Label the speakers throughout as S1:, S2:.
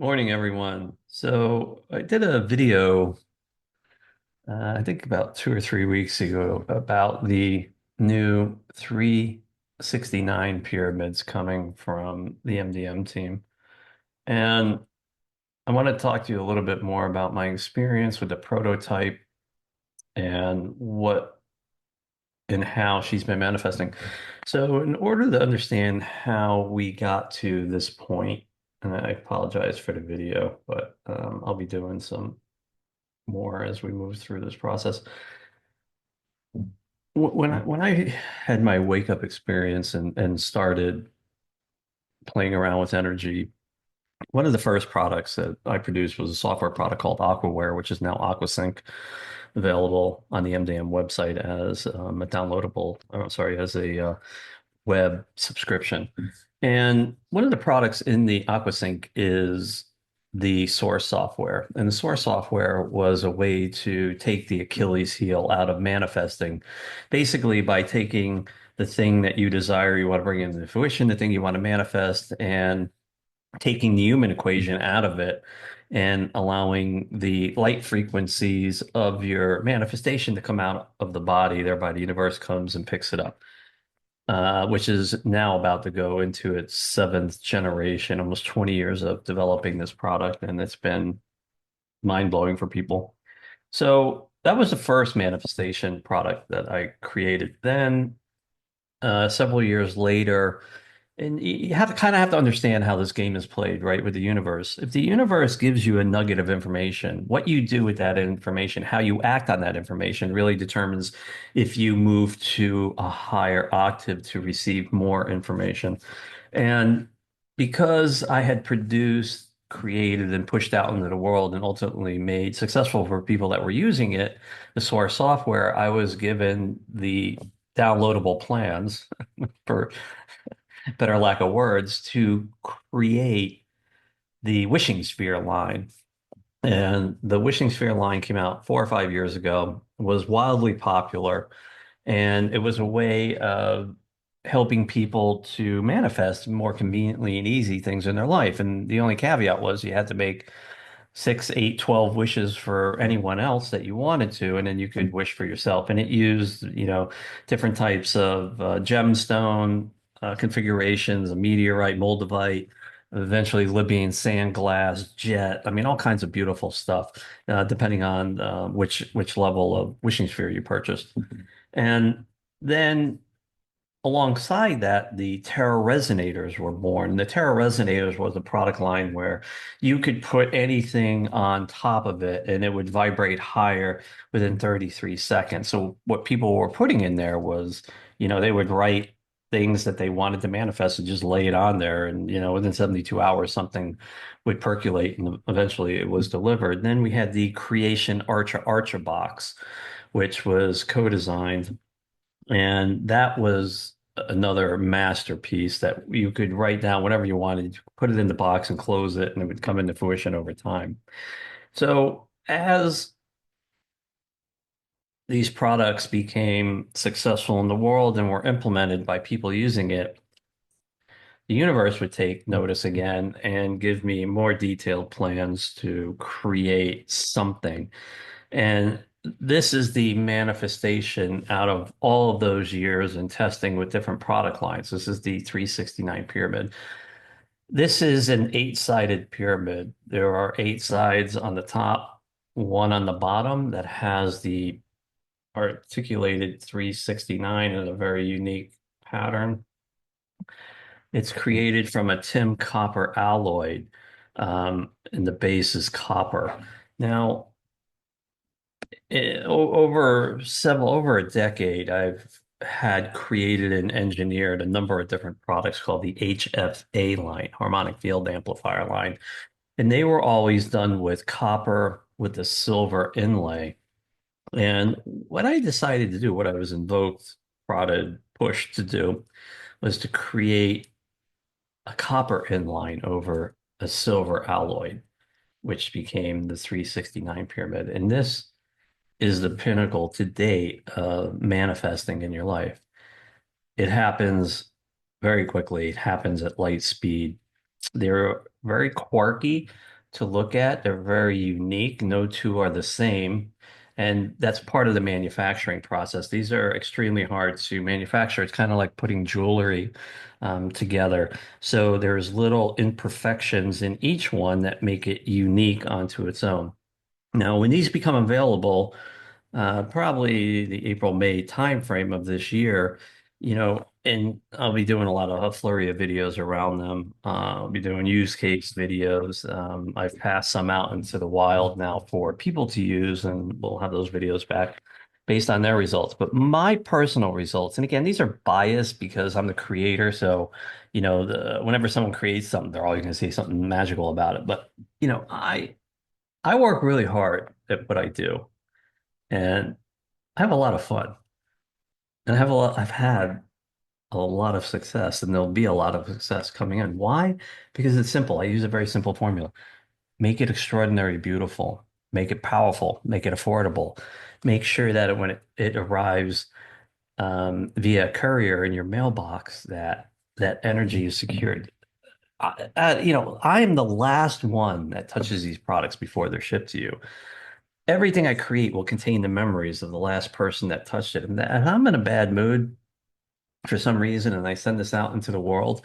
S1: Morning, everyone. So I did a video, I think about 2 or 3 weeks ago, about the new 369 pyramids coming from the MDM team. And I want to talk to you a little bit more about my experience with the prototype and what and how she's been manifesting. So in order to understand how we got to this point, and I apologize for the video, but I'll be doing some more as we move through this process. When I had my wake up experience and started playing around with energy, one of the first products that I produced was a software product called Aquaware, which is now AquaSync, available on the MDM website as a downloadable, sorry, as a web subscription. And one of the products in the AquaSync is the source software. And the source software was a way to take the Achilles heel out of manifesting, basically by taking the thing that you desire, you want to bring into fruition, the thing you want to manifest, and taking the human equation out of it and allowing the light frequencies of your manifestation to come out of the body, thereby the universe comes and picks it up, which is now about to go into its seventh generation, almost 20 years of developing this product, and it's been mind-blowing for people. So that was the first manifestation product that I created. Then, several years later, and you have to kind of have to understand how this game is played, right, with the universe. If the universe gives you a nugget of information, what you do with that information, how you act on that information really determines if you move to a higher octave to receive more information. And because I had produced, created, and pushed out into the world and ultimately made successful for people that were using it, the source software, I was given the downloadable plans for better lack of words, to create the Wishing Sphere line. And the Wishing Sphere line came out 4 or 5 years ago, was wildly popular, and it was a way of helping people to manifest more conveniently and easy things in their life. And the only caveat was you had to make 6, 8, 12 wishes for anyone else that you wanted to, and then you could wish for yourself. And it used, different types of gemstone configurations, a meteorite, moldavite, eventually Libyan sand glass, jet. I mean, all kinds of beautiful stuff, depending on which level of wishing sphere you purchased. And then alongside that, the Terra Resonators were born. The Terra Resonators was a product line where you could put anything on top of it and it would vibrate higher within 33 seconds. So what people were putting in there was, they would write things that they wanted to manifest and just lay it on there. And, within 72 hours, something would percolate and eventually it was delivered. And then we had the Creation Archer box, which was co-designed, and that was another masterpiece that you could write down whatever you wanted, put it in the box and close it, and it would come into fruition over time. So as these products became successful in the world and were implemented by people using it, the universe would take notice again and give me more detailed plans to create something. And this is the manifestation out of all of those years in testing with different product lines. This is the 369 pyramid. This is an eight-sided pyramid. There are eight sides on the top, one on the bottom that has the articulated 369 in a very unique pattern. It's created from a tin copper alloy, and the base is copper. Now, over a decade, I've had created and engineered a number of different products called the HFA line, harmonic field amplifier line. And they were always done with copper with a silver inlay. And what I decided to do, what I was invoked, prodded, pushed to do, was to create a copper inline over a silver alloy, which became the 369 pyramid. And this is the pinnacle to date of manifesting in your life. It happens very quickly. It happens at light speed. They're very quirky, to look at. They're very unique. No two are the same. And that's part of the manufacturing process. These are extremely hard to manufacture. It's kind of like putting jewelry together. So there's little imperfections in each one that make it unique onto its own. Now, when these become available, probably the April, May timeframe of this year, and I'll be doing a flurry of videos around them. I'll be doing use case videos. I've passed some out into the wild now for people to use, and we'll have those videos back based on their results. But my personal results, and again, these are biased because I'm the creator. So, whenever someone creates something, they're always going to say something magical about it. But, I work really hard at what I do, and I have a lot of fun. And I've had a lot of success, and there'll be a lot of success coming in. Why? Because it's simple. I use a very simple formula. Make it extraordinary, beautiful, make it powerful, make it affordable. Make sure that when it arrives via courier in your mailbox, that energy is secured. I am the last one that touches these products before they're shipped to you. Everything I create will contain the memories of the last person that touched it. And I'm in a bad mood for some reason and I send this out into the world,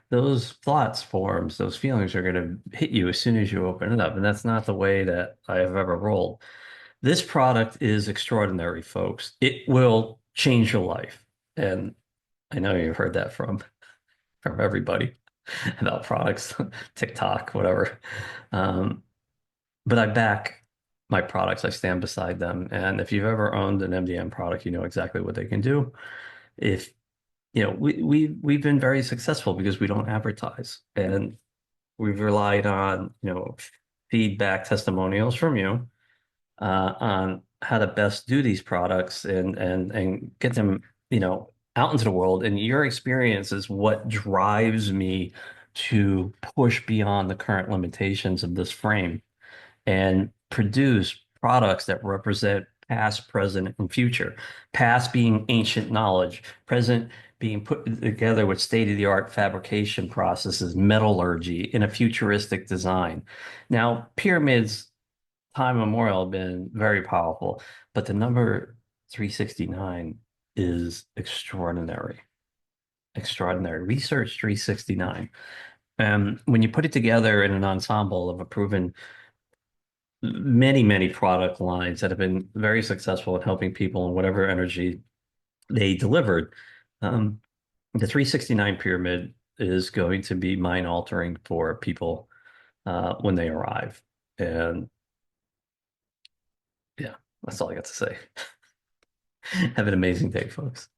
S1: those thoughts forms, those feelings are going to hit you as soon as you open it up. And that's not the way that I have ever rolled. This product is extraordinary, folks. It will change your life. And I know you've heard that from everybody about products, TikTok, whatever. Um, but I back my products. I stand beside them. And if you've ever owned an MDM product, you know exactly what they can do. If we've been very successful because we don't advertise, and we've relied on feedback testimonials from you on how to best do these products and get them out into the world. And your experience is what drives me to push beyond the current limitations of this frame and produce products that represent past, present, and future. Past being ancient knowledge, present being put together with state-of-the-art fabrication processes, metallurgy in a futuristic design. Now, pyramids, time immemorial, have been very powerful, but the number 369 is extraordinary. Extraordinary. Research 369. When you put it together in an ensemble of a proven many, many product lines that have been very successful in helping people in whatever energy they delivered. Um, the 369 pyramid is going to be mind altering for people when they arrive. And yeah, that's all I got to say. Have an amazing day, folks.